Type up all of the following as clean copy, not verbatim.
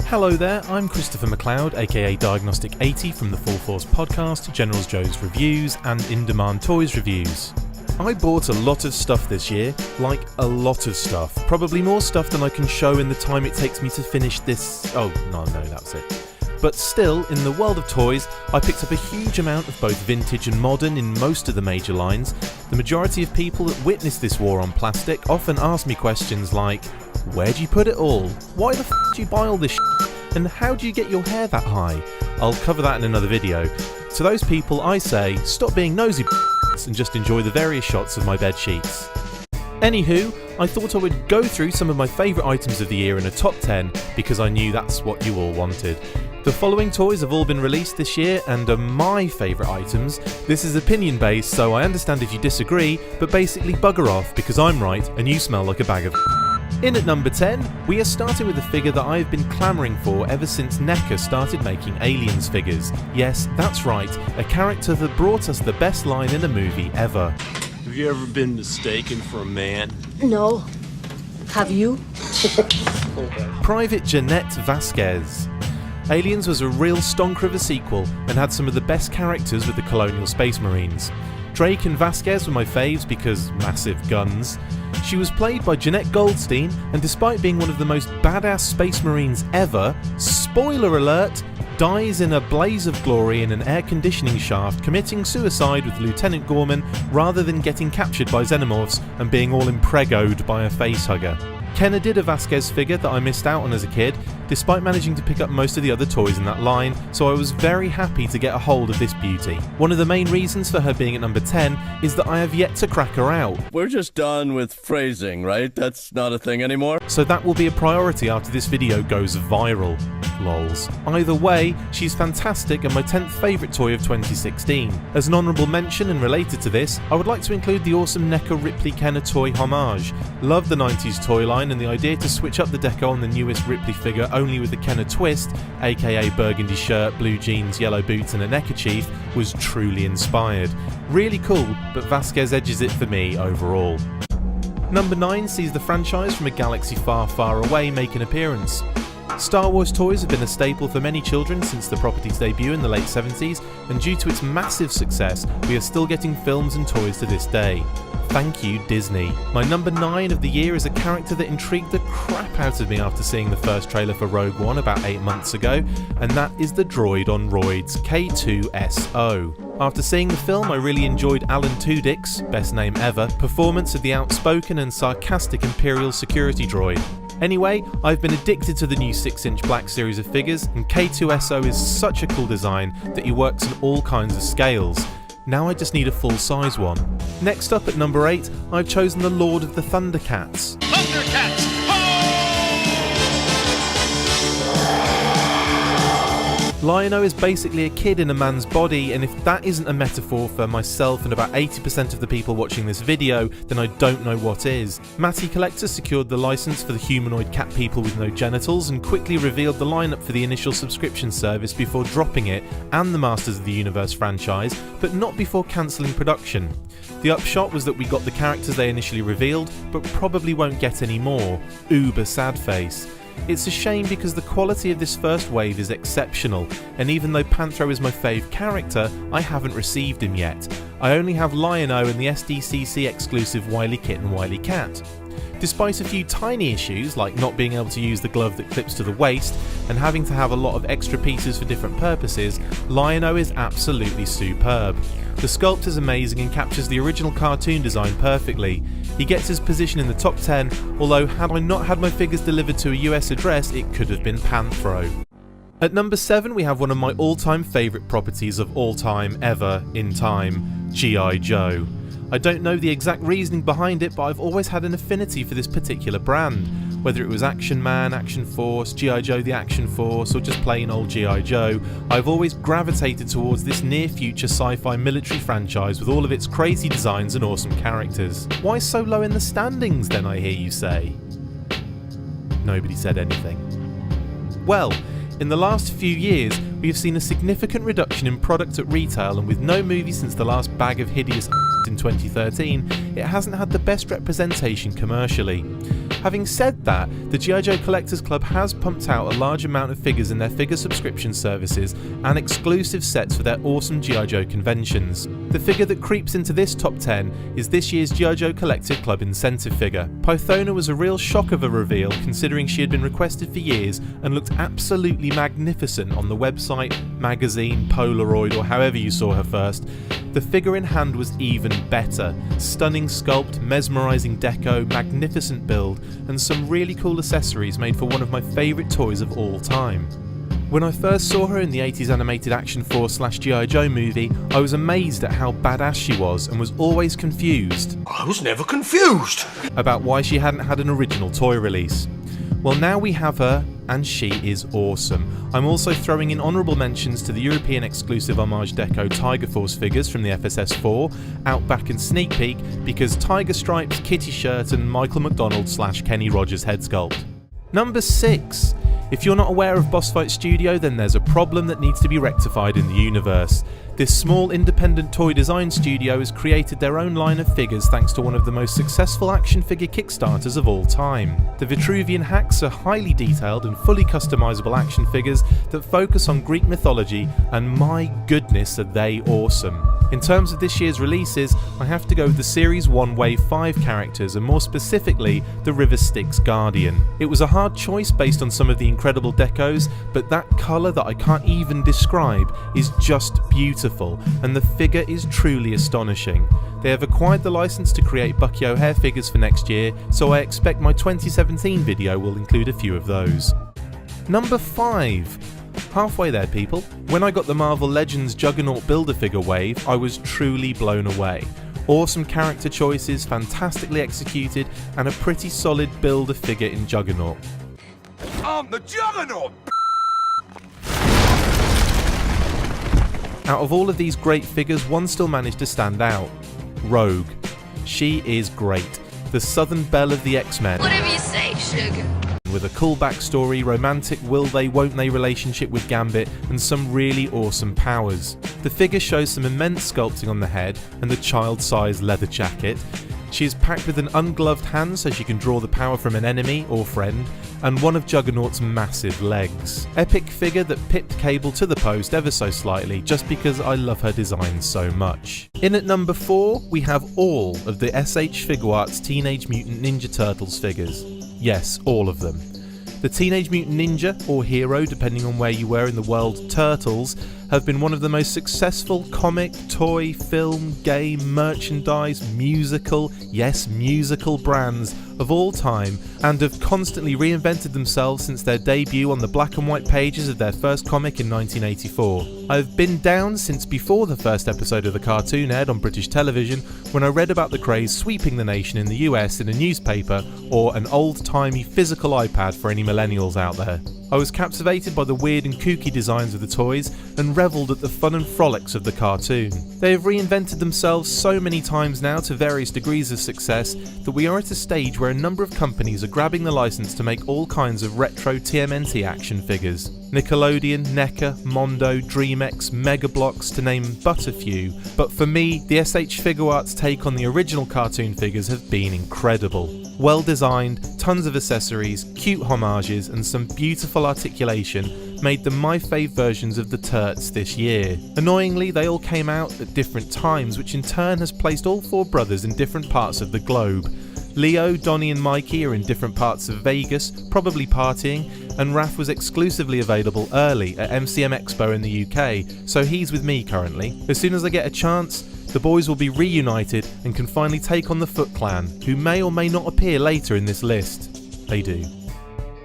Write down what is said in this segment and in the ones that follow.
Hello there, I'm Christopher McLeod, aka Diagnostic80 from the Full Force podcast, Generals Joe's Reviews and In Demand Toys Reviews. I bought a lot of stuff this year, like a lot of stuff. Probably more stuff than I can show in the time it takes me to finish this... Oh, no, that's it. But still, in the world of toys, I picked up a huge amount of both vintage and modern in most of the major lines. The majority of people that witness this war on plastic often ask me questions like, where do you put it all? Why the f*** do you buy all this shit? And how do you get your hair that high? I'll cover that in another video. To those people I say, stop being nosy and just enjoy the various shots of my bed sheets. Anywho, I thought I would go through some of my favourite items of the year in a top 10 because I knew that's what you all wanted. The following toys have all been released this year and are my favourite items. This is opinion based, so I understand if you disagree, but basically bugger off because I'm right and you smell like a bag of In at number 10, we are starting with a figure that I've been clamouring for ever since NECA started making Aliens figures. Yes, that's right, a character that brought us the best line in a movie ever. Have you ever been mistaken for a man? No. Have you? Private Jeanette Vasquez. Aliens was a real stonker of a sequel and had some of the best characters with the Colonial Space Marines. Drake and Vasquez were my faves because massive guns. She was played by Jeanette Goldstein, and despite being one of the most badass Space Marines ever, spoiler alert, dies in a blaze of glory in an air conditioning shaft, committing suicide with Lieutenant Gorman rather than getting captured by xenomorphs and being all impregoed by a facehugger. Kenner did a Vasquez figure that I missed out on as a kid, despite managing to pick up most of the other toys in that line, so I was very happy to get a hold of this beauty. One of the main reasons for her being at number 10 is that I have yet to crack her out. We're just done with phrasing, right? That's not a thing anymore. So that will be a priority after this video goes viral. Lols. Either way, she's fantastic and my 10th favourite toy of 2016. As an honourable mention and related to this, I would like to include the awesome NECA Ripley Kenner toy homage. Love the 90s toy line, and the idea to switch up the deco on the newest Ripley figure only with the Kenner twist, aka burgundy shirt, blue jeans, yellow boots and a neckerchief, was truly inspired. Really cool, but Vasquez edges it for me overall. Number 9 sees the franchise from a galaxy far, far away make an appearance. Star Wars toys have been a staple for many children since the property's debut in the late 70s, and due to its massive success, we are still getting films and toys to this day. Thank you, Disney. My number 9 of the year is a character that intrigued the crap out of me after seeing the first trailer for Rogue One about 8 months ago, and that is the droid on roids, K2SO. After seeing the film, I really enjoyed Alan Tudyk's, best name ever, performance of the outspoken and sarcastic Imperial security droid. Anyway, I've been addicted to the new 6-inch black series of figures, and K2SO is such a cool design that he works in all kinds of scales. Now I just need a full-size one. Next up at number 8, I've chosen the Lord of the Thundercats. Thundercats! Lion-O is basically a kid in a man's body, and if that isn't a metaphor for myself and about 80% of the people watching this video, then I don't know what is. Matty Collector secured the license for the humanoid cat people with no genitals and quickly revealed the lineup for the initial subscription service before dropping it and the Masters of the Universe franchise, but not before cancelling production. The upshot was that we got the characters they initially revealed, but probably won't get any more. Uber sad face. It's a shame because the quality of this first wave is exceptional, and even though Panthro is my fave character, I haven't received him yet. I only have Lion-O and the SDCC exclusive Wily Kit and Wily Cat. Despite a few tiny issues like not being able to use the glove that clips to the waist and having to have a lot of extra pieces for different purposes, Lion-O is absolutely superb. The sculpt is amazing and captures the original cartoon design perfectly. He gets his position in the top 10, although had I not had my figures delivered to a US address, it could have been Panthro. At number 7 we have one of my all-time favourite properties of all time ever in time, G.I. Joe. I don't know the exact reasoning behind it, but I've always had an affinity for this particular brand. Whether it was Action Man, Action Force, G.I. Joe the Action Force, or just plain old G.I. Joe, I've always gravitated towards this near-future sci-fi military franchise with all of its crazy designs and awesome characters. Why so low in the standings then, I hear you say? Nobody said anything. Well, in the last few years, we have seen a significant reduction in product at retail, and with no movie since the last Bag of Hideous in 2013, it hasn't had the best representation commercially. Having said that, the G.I. Joe Collectors Club has pumped out a large amount of figures in their figure subscription services and exclusive sets for their awesome G.I. Joe conventions. The figure that creeps into this top 10 is this year's G.I. Joe Collector Club incentive figure. Pythona was a real shock of a reveal considering she had been requested for years and looked absolutely magnificent on the website, magazine, Polaroid or however you saw her first. The figure in hand was even better. Stunning sculpt, mesmerising deco, magnificent build, and some really cool accessories made for one of my favourite toys of all time. When I first saw her in the 80s animated Action Force/G.I. Joe movie, I was amazed at how badass she was and was always confused. I was never confused About why she hadn't had an original toy release. Well, now we have her, and she is awesome. I'm also throwing in honourable mentions to the European exclusive Homage Deco Tiger Force figures from the FSS4, Outback and Sneak Peek, because Tiger Stripes, Kitty Shirt and Michael McDonald/Kenny Rogers head sculpt. Number 6. If you're not aware of Boss Fight Studio, then there's a problem that needs to be rectified in the universe. This small independent toy design studio has created their own line of figures thanks to one of the most successful action figure Kickstarters of all time. The Vitruvian Hacks are highly detailed and fully customizable action figures that focus on Greek mythology, and my goodness are they awesome. In terms of this year's releases, I have to go with the Series 1 Wave 5 characters, and more specifically, the River Styx Guardian. It was a hard choice based on some of the incredible decos, but that colour that I can't even describe is just beautiful, and the figure is truly astonishing. They have acquired the license to create Bucky O'Hare figures for next year, so I expect my 2017 video will include a few of those. Number 5. Halfway there, people. When I got the Marvel Legends Juggernaut Build-A-Figure wave, I was truly blown away. Awesome character choices, fantastically executed, and a pretty solid Build-A-Figure in Juggernaut. I'm the Juggernaut! Out of all of these great figures, one still managed to stand out. Rogue. She is great. The Southern Belle of the X-Men. Whatever you say, sugar. With a cool backstory, romantic will they won't they relationship with Gambit, and some really awesome powers. The figure shows some immense sculpting on the head and the child-sized leather jacket. She is packed with an ungloved hand so she can draw the power from an enemy or friend, and one of Juggernaut's massive legs. Epic figure that pipped Cable to the post ever so slightly just because I love her design so much. In at number 4, we have all of the SH Figuarts Teenage Mutant Ninja Turtles figures. Yes, all of them. The Teenage Mutant Ninja, or Hero depending on where you were in the world, Turtles, have been one of the most successful comic, toy, film, game, merchandise, musical, yes, musical brands of all time, and have constantly reinvented themselves since their debut on the black and white pages of their first comic in 1984. I've been down since before the first episode of the cartoon aired on British television, when I read about the craze sweeping the nation in the US in a newspaper or an old-timey physical iPad for any millennials out there. I was captivated by the weird and kooky designs of the toys and revelled at the fun and frolics of the cartoon. They have reinvented themselves so many times now to various degrees of success that we are at a stage where a number of companies are grabbing the license to make all kinds of retro TMNT action figures. Nickelodeon, NECA, Mondo, DreamX, Mega Bloks to name but a few, but for me, the SH Figuarts take on the original cartoon figures have been incredible. Well designed, tons of accessories, cute homages and some beautiful articulation made them my fave versions of the Turts this year. Annoyingly, they all came out at different times, which in turn has placed all 4 brothers in different parts of the globe. Leo, Donnie and Mikey are in different parts of Vegas, probably partying, and Raph was exclusively available early at MCM Expo in the UK, so he's with me currently. As soon as I get a chance, the boys will be reunited and can finally take on the Foot Clan, who may or may not appear later in this list. They do.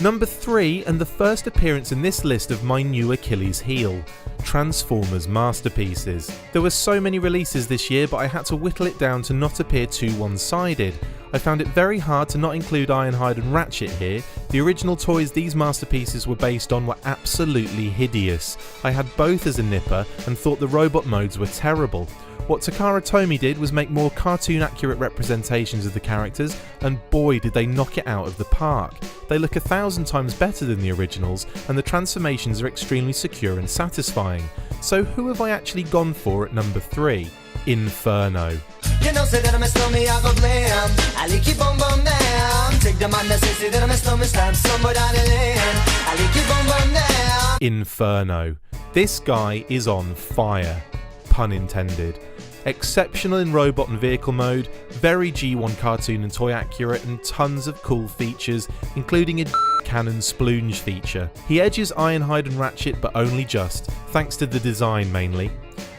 Number 3, and the first appearance in this list of my new Achilles heel, Transformers Masterpieces. There were so many releases this year, but I had to whittle it down to not appear too one-sided. I found it very hard to not include Ironhide and Ratchet here. The original toys these masterpieces were based on were absolutely hideous. I had both as a nipper and thought the robot modes were terrible. What Takara Tomy did was make more cartoon accurate representations of the characters, and boy did they knock it out of the park. They look 1,000 times better than the originals, and the transformations are extremely secure and satisfying. So who have I actually gone for at number 3? Inferno. You know, say that I'm a stormy, I go blam. I like it boom boom down. Take the man that say that I'm a stormy, slam somewhere down the lane. I like it boom boom down. Inferno. This guy is on fire. Pun intended. Exceptional in robot and vehicle mode, very G1 cartoon and toy accurate, and tons of cool features, including a cannon splunge feature. He edges Ironhide and Ratchet, but only just, thanks to the design mainly.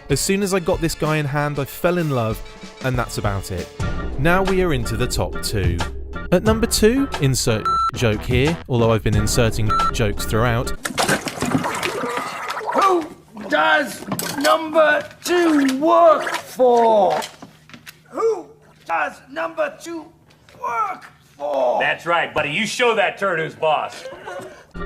As soon as I got this guy in hand, I fell in love, and that's about it. Now we are into the top 2. At number 2, insert joke here, although I've been inserting jokes throughout. Who does number 2 work for? Who does number 2 work for? That's right, buddy. You show that turd who's boss.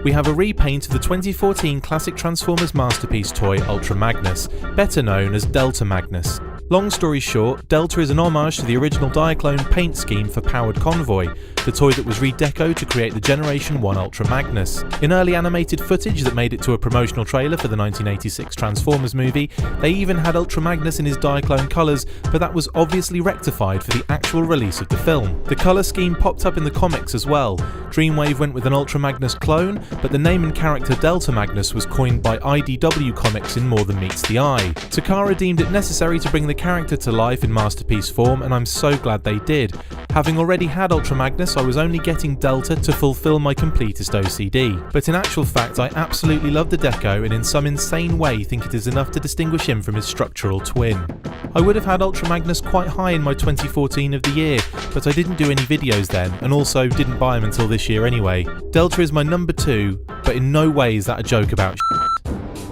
We have a repaint of the 2014 classic Transformers masterpiece toy Ultra Magnus, better known as Delta Magnus. Long story short, Delta is an homage to the original Diaclone paint scheme for Powered Convoy, the toy that was redecoed to create the Generation 1 Ultra Magnus. In early animated footage that made it to a promotional trailer for the 1986 Transformers movie, they even had Ultra Magnus in his Diaclone colours, but that was obviously rectified for the actual release of the film. The colour scheme popped up in the comics as well. Dreamwave went with an Ultra Magnus clone, but the name and character Delta Magnus was coined by IDW Comics in More Than Meets the Eye. Takara deemed it necessary to bring the character to life in masterpiece form, and I'm so glad they did. Having already had Ultra Magnus, I was only getting Delta to fulfill my completest OCD. But in actual fact, I absolutely love the deco, and in some insane way think it is enough to distinguish him from his structural twin. I would have had Ultra Magnus quite high in my 2014 of the year, but I didn't do any videos then, and also didn't buy him until this year anyway. Delta is my number 2, but in no way is that a joke about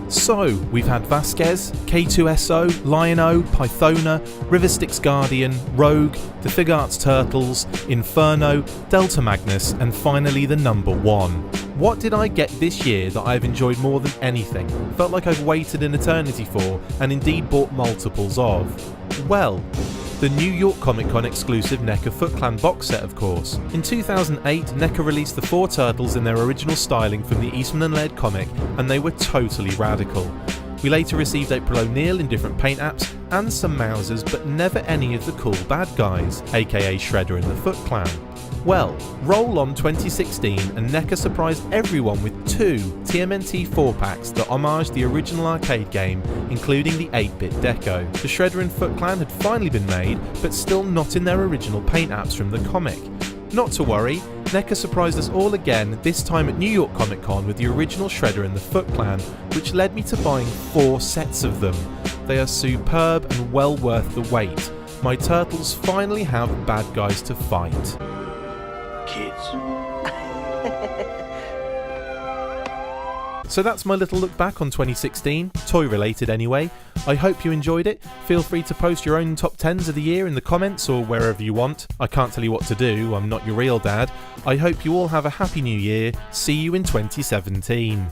So, we've had Vasquez, K2SO, Lion-O, Pythona, Riverstyx Guardian, Rogue, the Fig Arts Turtles, Inferno, Delta Magnus, and finally the number 1. What did I get this year that I've enjoyed more than anything, felt like I've waited an eternity for, and indeed bought multiples of? Well, the New York Comic Con exclusive NECA Foot Clan box set, of course. In 2008, NECA released the 4 turtles in their original styling from the Eastman and Laird comic, and they were totally radical. We later received April O'Neil in different paint apps, and some Mousers, but never any of the cool bad guys, aka Shredder and the Foot Clan. Well, roll on 2016 and NECA surprised everyone with 2 TMNT 4-packs that homaged the original arcade game, including the 8-bit deco. The Shredder and Foot Clan had finally been made, but still not in their original paint apps from the comic. Not to worry, NECA surprised us all again, this time at New York Comic Con with the original Shredder and the Foot Clan, which led me to buying 4 sets of them. They are superb and well worth the wait. My turtles finally have bad guys to fight. Kids. So that's my little look back on 2016, toy related anyway. I hope you enjoyed it. Feel free to post your own top 10s of the year in the comments or wherever you want. I can't tell you what to do, I'm not your real dad. I hope you all have a happy new year. See you in 2017.